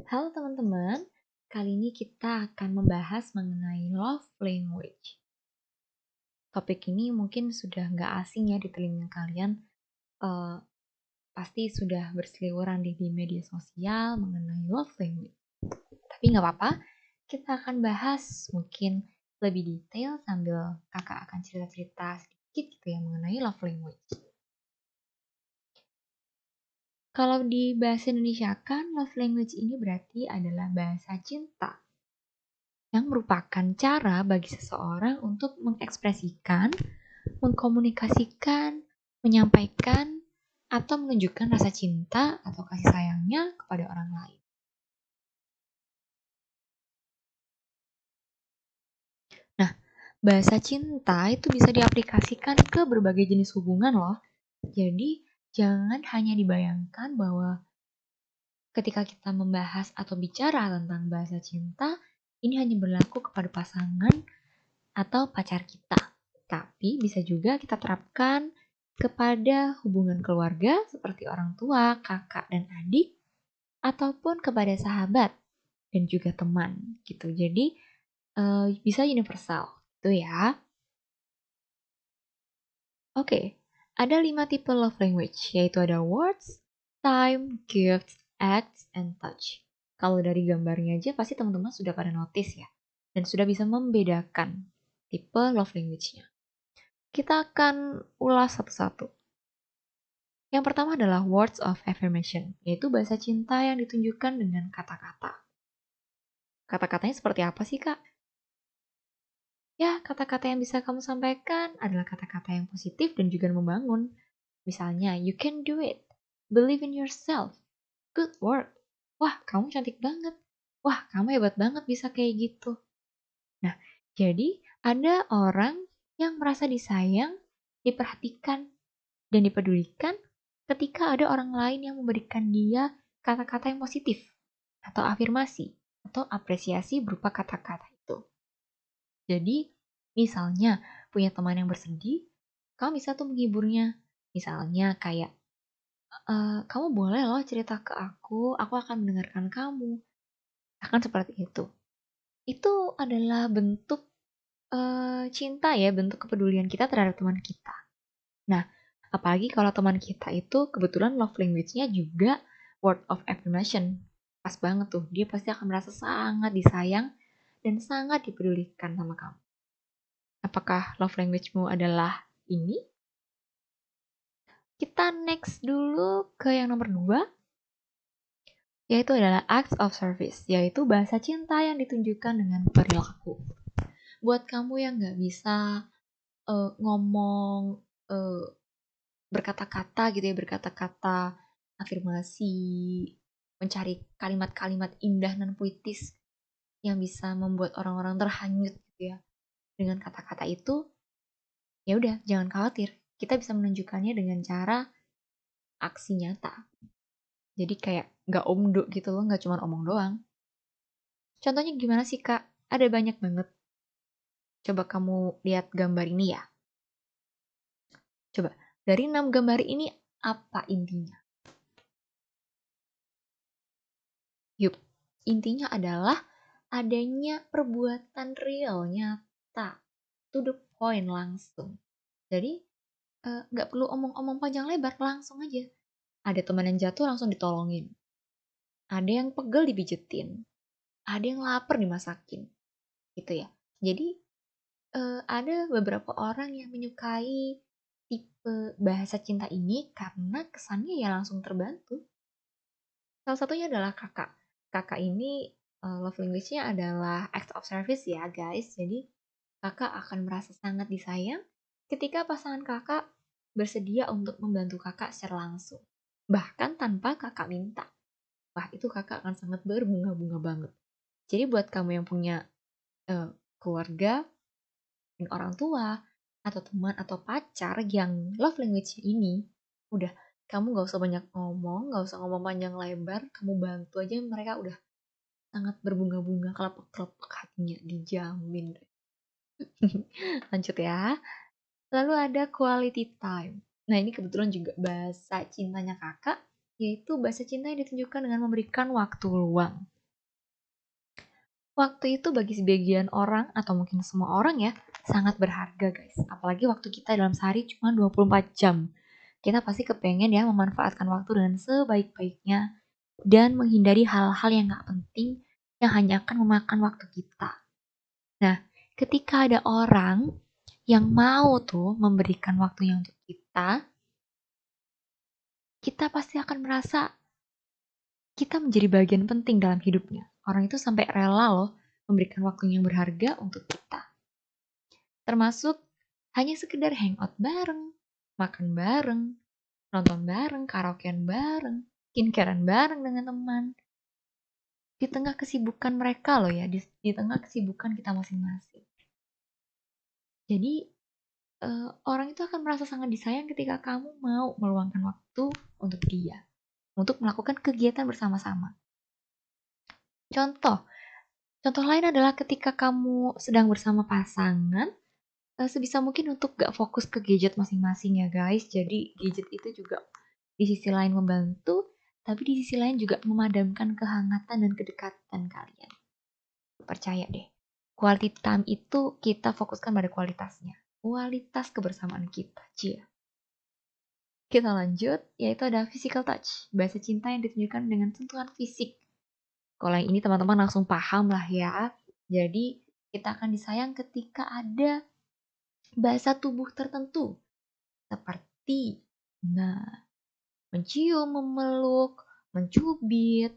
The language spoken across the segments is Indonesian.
Halo teman-teman, kali ini kita akan membahas mengenai love language. Topik ini mungkin sudah nggak asing ya di telinga kalian, eh, pasti sudah berseliweran di media sosial mengenai love language. Tapi nggak apa-apa, kita akan bahas mungkin lebih detail sambil kakak akan cerita-cerita sedikit gitu ya mengenai love language. Kalau di bahasa Indonesia kan love language ini berarti adalah bahasa cinta, yang merupakan cara bagi seseorang untuk mengekspresikan, mengkomunikasikan, menyampaikan, atau menunjukkan rasa cinta atau kasih sayangnya kepada orang lain. Nah, bahasa cinta itu bisa diaplikasikan ke berbagai jenis hubungan loh. Jadi, jangan hanya dibayangkan bahwa ketika kita membahas atau bicara tentang bahasa cinta, ini hanya berlaku kepada pasangan atau pacar kita. Tapi bisa juga kita terapkan kepada hubungan keluarga seperti orang tua, kakak, dan adik, ataupun kepada sahabat dan juga teman gitu. Jadi bisa universal gitu ya. Oke, ada 5 tipe love language, yaitu ada words, time, gifts, acts, and touch. Kalau dari gambarnya aja pasti teman-teman sudah pada notice ya, dan sudah bisa membedakan tipe love language-nya. Kita akan ulas satu-satu. Yang pertama adalah words of affirmation, yaitu bahasa cinta yang ditunjukkan dengan kata-kata. Kata-katanya seperti apa sih, Kak? Ya, kata-kata yang bisa kamu sampaikan adalah kata-kata yang positif dan juga membangun. Misalnya, you can do it, believe in yourself, good work, wah kamu cantik banget, wah kamu hebat banget bisa kayak gitu. Nah, jadi ada orang yang merasa disayang, diperhatikan, dan dipedulikan ketika ada orang lain yang memberikan dia kata-kata yang positif atau afirmasi atau apresiasi berupa kata-kata itu. Jadi, misalnya punya teman yang bersedih, kamu bisa tuh menghiburnya. Misalnya kayak, kamu boleh loh cerita ke aku akan mendengarkan kamu. Akan seperti itu. Itu adalah bentuk cinta ya, bentuk kepedulian kita terhadap teman kita. Nah, apalagi kalau teman kita itu kebetulan love language-nya juga word of affirmation. Pas banget tuh, dia pasti akan merasa sangat disayang dan sangat dipedulikan sama kamu. Apakah love language-mu adalah ini? Kita next dulu ke yang nomor 2, yaitu adalah acts of service, yaitu bahasa cinta yang ditunjukkan dengan perilaku. Buat kamu yang nggak bisa ngomong berkata-kata gitu ya, berkata-kata afirmasi, mencari kalimat-kalimat indah dan puitis yang bisa membuat orang-orang terhanyut gitu ya dengan kata-kata itu, ya udah jangan khawatir, kita bisa menunjukkannya dengan cara aksi nyata. Jadi kayak nggak omdo gitu loh, nggak cuma omong doang. Contohnya gimana sih Kak? Ada banyak banget. Coba kamu lihat gambar ini ya. Coba, dari 6 gambar ini apa intinya? Yup, intinya adalah adanya perbuatan real, nyata, to the point langsung. Jadi nggak perlu omong-omong panjang lebar, langsung aja. Ada teman yang jatuh langsung ditolongin. Ada yang pegel dipijetin. Ada yang lapar dimasakin. Gitu ya. Jadi ada beberapa orang yang menyukai tipe bahasa cinta ini karena kesannya ya langsung terbantu. Salah satunya adalah kakak. Kakak ini love language-nya adalah act of service ya guys. Jadi kakak akan merasa sangat disayang ketika pasangan kakak bersedia untuk membantu kakak secara langsung. Bahkan tanpa kakak minta. Wah itu kakak akan sangat berbunga-bunga banget. Jadi buat kamu yang punya keluarga dan orang tua atau teman atau pacar yang love language ini, udah kamu gak usah banyak ngomong, gak usah ngomong panjang lebar, kamu bantu aja mereka udah sangat berbunga-bunga, kelepek-kelepek hatinya, dijamin. Lanjut ya. Lalu ada quality time. Nah ini kebetulan juga bahasa cintanya kakak, yaitu bahasa cinta yang ditunjukkan dengan memberikan waktu luang. Waktu itu bagi sebagian orang atau mungkin semua orang ya, sangat berharga guys. Apalagi waktu kita dalam sehari cuma 24 jam. Kita pasti kepengen ya memanfaatkan waktu dengan sebaik-baiknya dan menghindari hal-hal yang gak penting yang hanya akan memakan waktu kita. Nah, ketika ada orang yang mau tuh memberikan waktunya untuk kita pasti akan merasa kita menjadi bagian penting dalam hidupnya. Orang itu sampai rela loh memberikan waktunya yang berharga untuk kita. Termasuk hanya sekedar hangout bareng, makan bareng, nonton bareng, karaokean bareng, skincarean bareng dengan teman. Di tengah kesibukan mereka loh ya, di tengah kesibukan kita masing-masing. Jadi orang itu akan merasa sangat disayang ketika kamu mau meluangkan waktu untuk dia, untuk melakukan kegiatan bersama-sama. Contoh lain adalah ketika kamu sedang bersama pasangan, sebisa mungkin untuk gak fokus ke gadget masing-masing ya guys. Jadi gadget itu juga di sisi lain membantu, tapi di sisi lain juga memadamkan kehangatan dan kedekatan kalian. Percaya deh, quality time itu kita fokuskan pada kualitasnya. Kualitas kebersamaan kita, cia. Kita lanjut, yaitu ada physical touch. Bahasa cinta yang ditunjukkan dengan sentuhan fisik. Kalau yang ini teman-teman langsung paham lah ya. Jadi kita akan disayang ketika ada bahasa tubuh tertentu. Seperti, mencium, memeluk, mencubit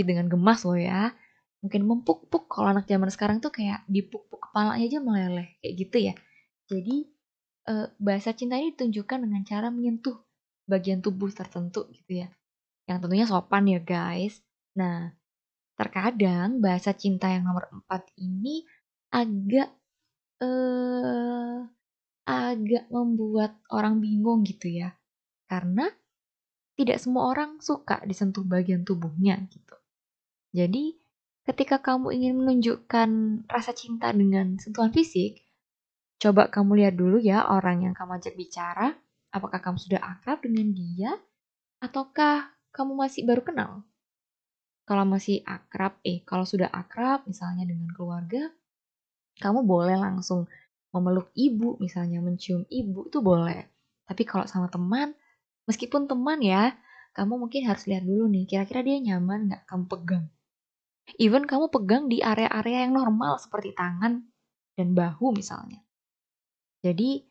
dengan gemas loh ya. Mungkin mempuk-puk, kalau anak zaman sekarang tuh kayak dipuk-puk kepalanya aja meleleh, kayak gitu ya. Jadi bahasa cinta ini ditunjukkan dengan cara menyentuh bagian tubuh tertentu gitu ya. Yang tentunya sopan ya guys. Nah, terkadang bahasa cinta yang nomor 4 ini agak membuat orang bingung gitu ya. Karena tidak semua orang suka disentuh bagian tubuhnya gitu. Jadi, ketika kamu ingin menunjukkan rasa cinta dengan sentuhan fisik, coba kamu lihat dulu ya orang yang kamu ajak bicara, apakah kamu sudah akrab dengan dia, ataukah kamu masih baru kenal? Kalau sudah akrab misalnya dengan keluarga, kamu boleh langsung memeluk ibu, misalnya mencium ibu, itu boleh. Tapi kalau sama teman, meskipun teman ya, kamu mungkin harus lihat dulu nih, kira-kira dia nyaman nggak kamu pegang. Even kamu pegang di area-area yang normal seperti tangan dan bahu misalnya. Jadi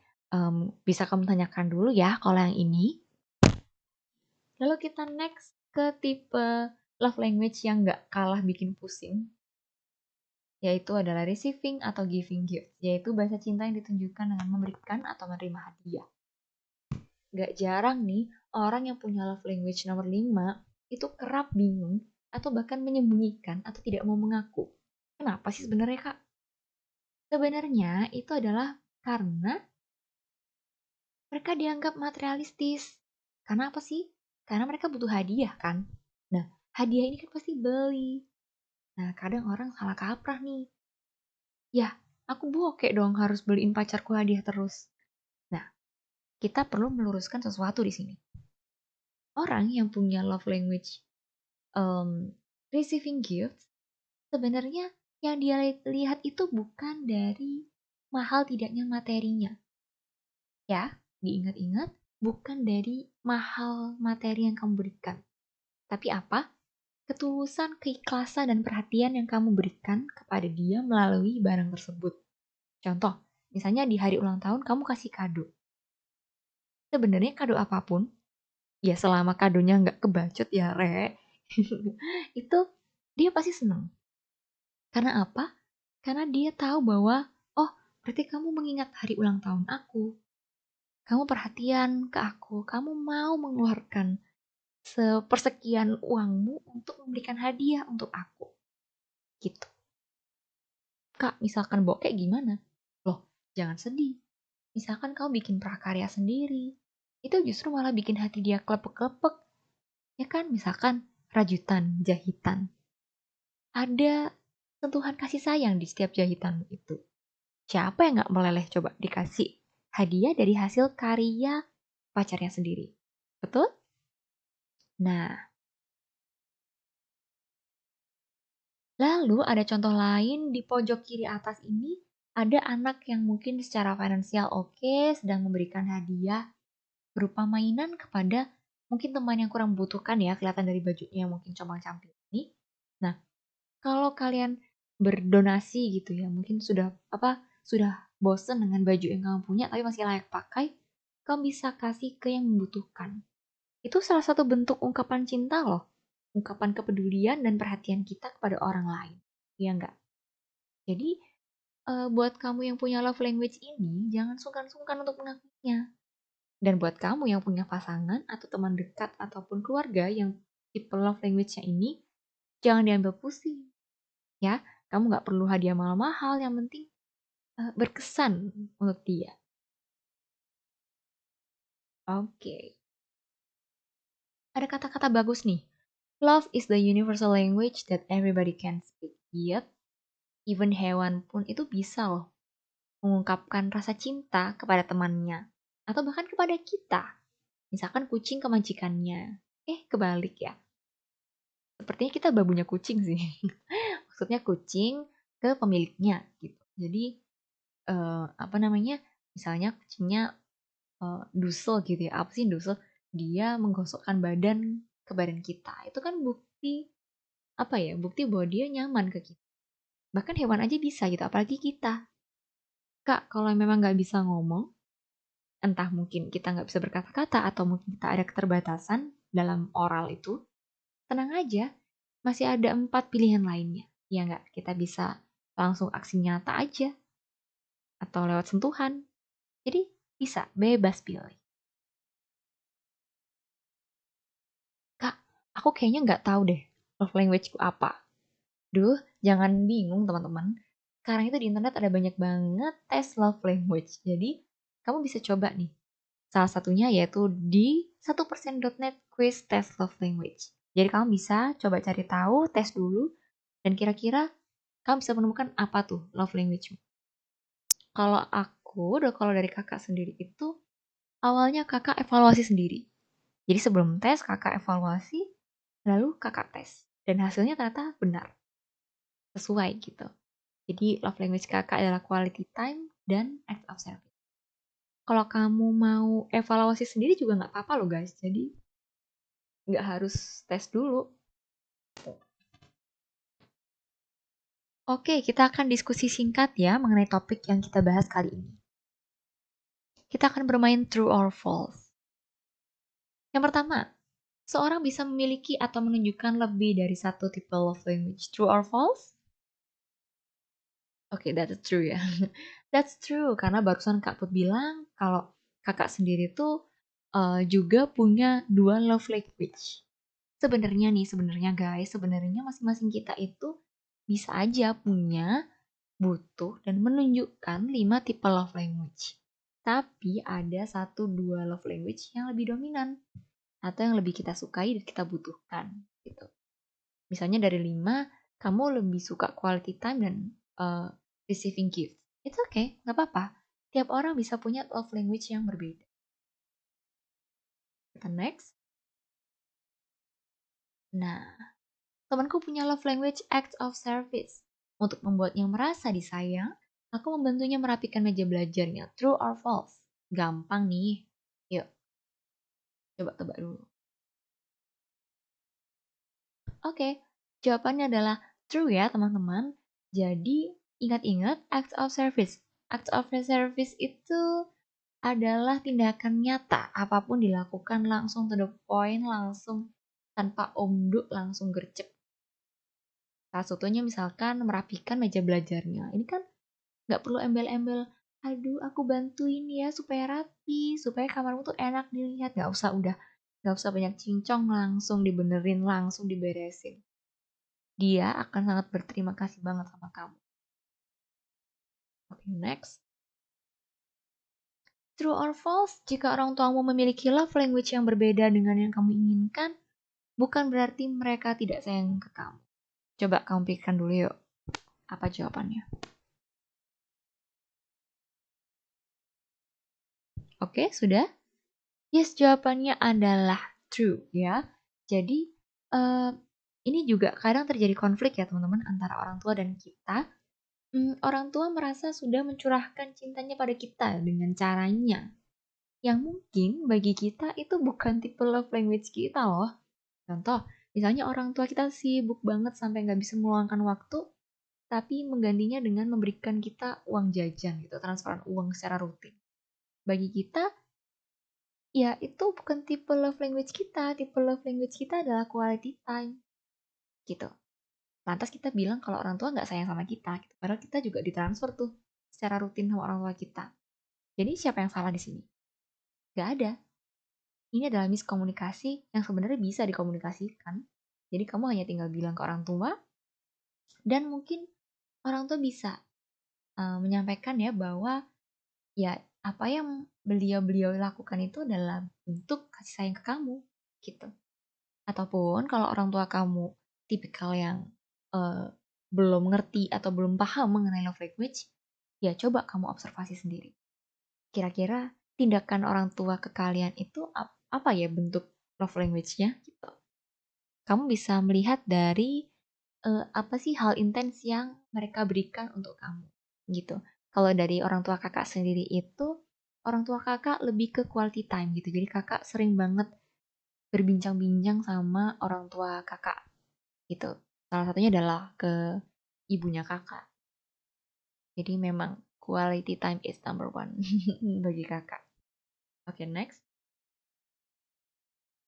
bisa kamu tanyakan dulu ya kalau yang ini. Lalu kita next ke tipe love language yang nggak kalah bikin pusing, yaitu adalah receiving atau giving gift, yaitu bahasa cinta yang ditunjukkan dengan memberikan atau menerima hadiah. Gak jarang nih, orang yang punya love language nomor 5 itu kerap bingung atau bahkan menyembunyikan atau tidak mau mengaku. Kenapa sih sebenarnya kak? Sebenarnya itu adalah karena mereka dianggap materialistis. Karena apa sih? Karena mereka butuh hadiah kan? Nah, hadiah ini kan pasti beli. Nah, kadang orang salah kaprah nih. Ya, aku bokek dong harus beliin pacarku hadiah terus. Nah, kita perlu meluruskan sesuatu di sini. Orang yang punya love language receiving gifts, sebenarnya yang dia lihat itu bukan dari mahal tidaknya materinya. Ya, diingat-ingat, bukan dari mahal materi yang kamu berikan. Tapi apa? Ketulusan, keikhlasan, dan perhatian yang kamu berikan kepada dia melalui barang tersebut. Contoh, misalnya di hari ulang tahun kamu kasih kado. Sebenarnya kado apapun, ya selama kadonya nggak kebacot ya re, itu dia pasti seneng. Karena apa? Karena dia tahu bahwa, oh berarti kamu mengingat hari ulang tahun aku. Kamu perhatian ke aku, kamu mau mengeluarkan sepersekian uangmu untuk memberikan hadiah untuk aku. Gitu. Kak, misalkan bokek gimana? Loh, jangan sedih. Misalkan kamu bikin prakarya sendiri, itu justru malah bikin hati dia klepek-klepek. Ya kan, misalkan rajutan, jahitan. Ada sentuhan kasih sayang di setiap jahitanmu itu. Siapa yang gak meleleh coba dikasih hadiah dari hasil karya pacarnya sendiri? Betul? Nah, Lalu ada contoh lain di pojok kiri atas ini, ada anak yang mungkin secara finansial oke, sedang memberikan hadiah berupa mainan kepada mungkin teman yang kurang membutuhkan ya, kelihatan dari bajunya yang mungkin compang-camping ini. Nah, kalau kalian berdonasi gitu ya, mungkin sudah bosen dengan baju yang kamu punya tapi masih layak pakai, kamu bisa kasih ke yang membutuhkan. Itu salah satu bentuk ungkapan cinta loh. Ungkapan kepedulian dan perhatian kita kepada orang lain. Iya nggak? Jadi, buat kamu yang punya love language ini, jangan sungkan-sungkan untuk mengakuinya. Dan buat kamu yang punya pasangan atau teman dekat ataupun keluarga yang tipe love language-nya ini, jangan diambil pusing. Ya, kamu nggak perlu hadiah mahal-mahal, yang penting berkesan untuk dia. Oke. Ada kata-kata bagus nih. Love is the universal language that everybody can speak. Yet, even hewan pun itu bisa loh mengungkapkan rasa cinta kepada temannya. Atau bahkan kepada kita. Misalkan kucing ke majikannya. Kebalik ya. Sepertinya kita babunya kucing sih. Maksudnya kucing ke pemiliknya gitu. Jadi, apa namanya, misalnya kucingnya dusel gitu ya. Apa sih dusel? Dia menggosokkan badan ke badan kita. Itu kan bukti apa ya? Bukti bahwa dia nyaman ke kita. Bahkan hewan aja bisa gitu, apalagi kita. Kak, kalau memang nggak bisa ngomong, entah mungkin kita nggak bisa berkata-kata atau mungkin kita ada keterbatasan dalam oral itu, tenang aja, masih ada 4 pilihan lainnya. Ya nggak, kita bisa langsung aksi nyata aja atau lewat sentuhan. Jadi bisa bebas pilih. Kak, aku kayaknya nggak tahu deh love language-ku apa. Duh, jangan bingung teman-teman. Sekarang itu di internet ada banyak banget tes love language. Jadi, kamu bisa coba nih. Salah satunya yaitu di 1%.net quiz test love language. Jadi kamu bisa coba cari tahu, tes dulu, dan kira-kira kamu bisa menemukan apa tuh love language. Kalau dari kakak sendiri itu, awalnya kakak evaluasi sendiri. Jadi sebelum tes, kakak evaluasi, lalu kakak tes. Dan hasilnya ternyata benar, sesuai gitu. Jadi love language kakak adalah quality time dan act of service. Kalau kamu mau evaluasi sendiri juga nggak apa-apa loh guys. Jadi nggak harus tes dulu. Oke, kita akan diskusi singkat ya mengenai topik yang kita bahas kali ini. Kita akan bermain true or false. Yang pertama, seorang bisa memiliki atau menunjukkan lebih dari satu tipe love language. True or false? Oke, that's true ya. That's true, karena barusan Kak Put bilang kalau kakak sendiri tuh juga punya dua love language. Sebenarnya guys, sebenarnya masing-masing kita itu bisa aja punya, butuh, dan menunjukkan 5 tipe love language. Tapi ada 1-2 love language yang lebih dominan atau yang lebih kita sukai dan kita butuhkan gitu. Misalnya dari 5, kamu lebih suka quality time dan receiving gift. It's okay, nggak apa-apa. Tiap orang bisa punya love language yang berbeda. Kita next. Nah, temanku punya love language acts of service. Untuk membuatnya merasa disayang, aku membantunya merapikan meja belajarnya. True or false? Gampang nih. Yuk, coba tebak dulu. Oke, jawabannya adalah true ya teman-teman. Jadi, ingat-ingat acts of service. Acts of service itu adalah tindakan nyata. Apapun dilakukan langsung to the point, langsung tanpa omdu, langsung gercep. Salah satunya misalkan merapikan meja belajarnya. Ini kan nggak perlu embel-embel. Aduh, aku bantuin ya supaya rapi, supaya kamarmu tuh enak dilihat. Nggak usah, udah. Nggak usah banyak cincong, langsung dibenerin, langsung diberesin. Dia akan sangat berterima kasih banget sama kamu. Oke, next. True or false, jika orang tuamu memiliki love language yang berbeda dengan yang kamu inginkan, bukan berarti mereka tidak sayang ke kamu. Coba kamu pikirkan dulu yuk. Apa jawabannya? Oke, sudah? Yes, jawabannya adalah true ya. Jadi, Ini juga kadang terjadi konflik ya teman-teman antara orang tua dan kita. Orang tua merasa sudah mencurahkan cintanya pada kita dengan caranya yang mungkin bagi kita itu bukan tipe love language kita loh. Contoh, misalnya orang tua kita sibuk banget sampai nggak bisa meluangkan waktu, tapi menggantinya dengan memberikan kita uang jajan gitu, transferan uang secara rutin. Bagi kita, ya itu bukan tipe love language kita. Tipe love language kita adalah quality time gitu. Lantas kita bilang kalau orang tua nggak sayang sama kita, gitu. Padahal kita juga ditransfer tuh secara rutin sama orang tua kita. Jadi siapa yang salah di sini? Gak ada. Ini adalah miskomunikasi yang sebenarnya bisa dikomunikasikan. Jadi kamu hanya tinggal bilang ke orang tua, dan mungkin orang tua bisa menyampaikan ya bahwa ya apa yang beliau-beliau lakukan itu adalah bentuk kasih sayang ke kamu gitu. Ataupun kalau orang tua kamu tipikal yang eh, belum ngerti atau belum paham mengenai love language, ya coba kamu observasi sendiri. Kira-kira tindakan orang tua ke kalian itu apa ya bentuk love language-nya gitu. Kamu bisa melihat dari apa sih hal intens yang mereka berikan untuk kamu gitu. Kalau dari orang tua kakak sendiri itu, orang tua kakak lebih ke quality time gitu. Jadi kakak sering banget berbincang-bincang sama orang tua kakak gitu. Salah satunya adalah ke ibunya kakak. Jadi memang quality time is number one bagi kakak. Oke, next.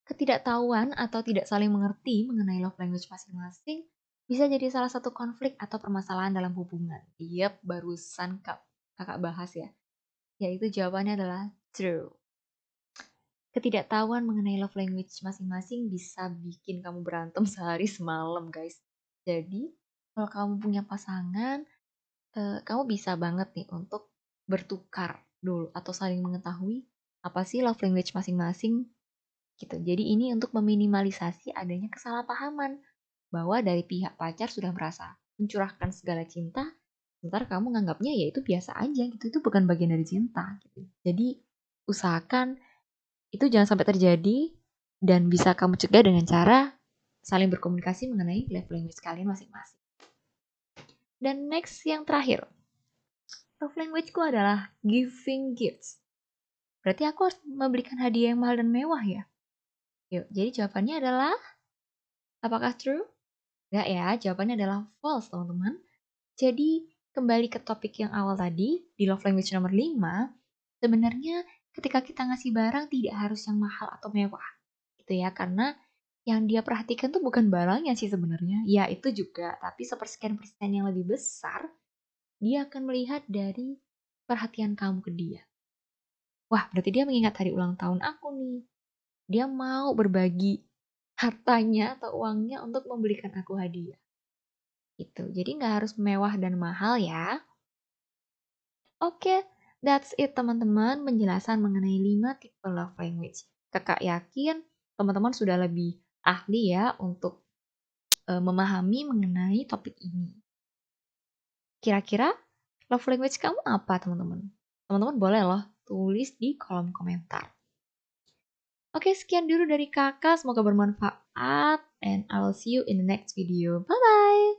Ketidaktahuan atau tidak saling mengerti mengenai love language masing-masing bisa jadi salah satu konflik atau permasalahan dalam hubungan. Yep, barusan kakak bahas ya. Yaitu jawabannya adalah true. Ketidaktahuan mengenai love language masing-masing bisa bikin kamu berantem sehari semalam, guys. Jadi, kalau kamu punya pasangan, kamu bisa banget nih untuk bertukar dulu atau saling mengetahui apa sih love language masing-masing gitu. Jadi ini untuk meminimalisasi adanya kesalahpahaman bahwa dari pihak pacar sudah merasa mencurahkan segala cinta, sementara kamu nganggapnya ya itu biasa aja gitu, itu bukan bagian dari cinta gitu. Jadi usahakan itu jangan sampai terjadi dan bisa kamu cegah dengan cara saling berkomunikasi mengenai love language kalian masing-masing. Dan next yang terakhir, love language-ku adalah giving gifts. Berarti aku harus memberikan hadiah yang mahal dan mewah ya? Yuk, jadi jawabannya adalah, apakah true? Enggak ya, jawabannya adalah false teman-teman. Jadi kembali ke topik yang awal tadi, di love language nomor 5, sebenarnya ketika kita ngasih barang tidak harus yang mahal atau mewah. Gitu ya, karena yang dia perhatikan tuh bukan barangnya sih sebenarnya. Ya itu juga, tapi sepersekian persen yang lebih besar, dia akan melihat dari perhatian kamu ke dia. Wah, berarti dia mengingat hari ulang tahun aku nih. Dia mau berbagi hartanya atau uangnya untuk membelikan aku hadiah. Itu. Jadi nggak harus mewah dan mahal ya. Oke, that's it teman-teman penjelasan mengenai 5 tipe love language. Kakak yakin teman-teman sudah lebih ahli ya untuk memahami mengenai topik ini. Kira-kira love language kamu apa teman-teman? Teman-teman boleh loh tulis di kolom komentar. Oke, sekian dulu dari kakak. Semoga bermanfaat. And I will see you in the next video. Bye-bye.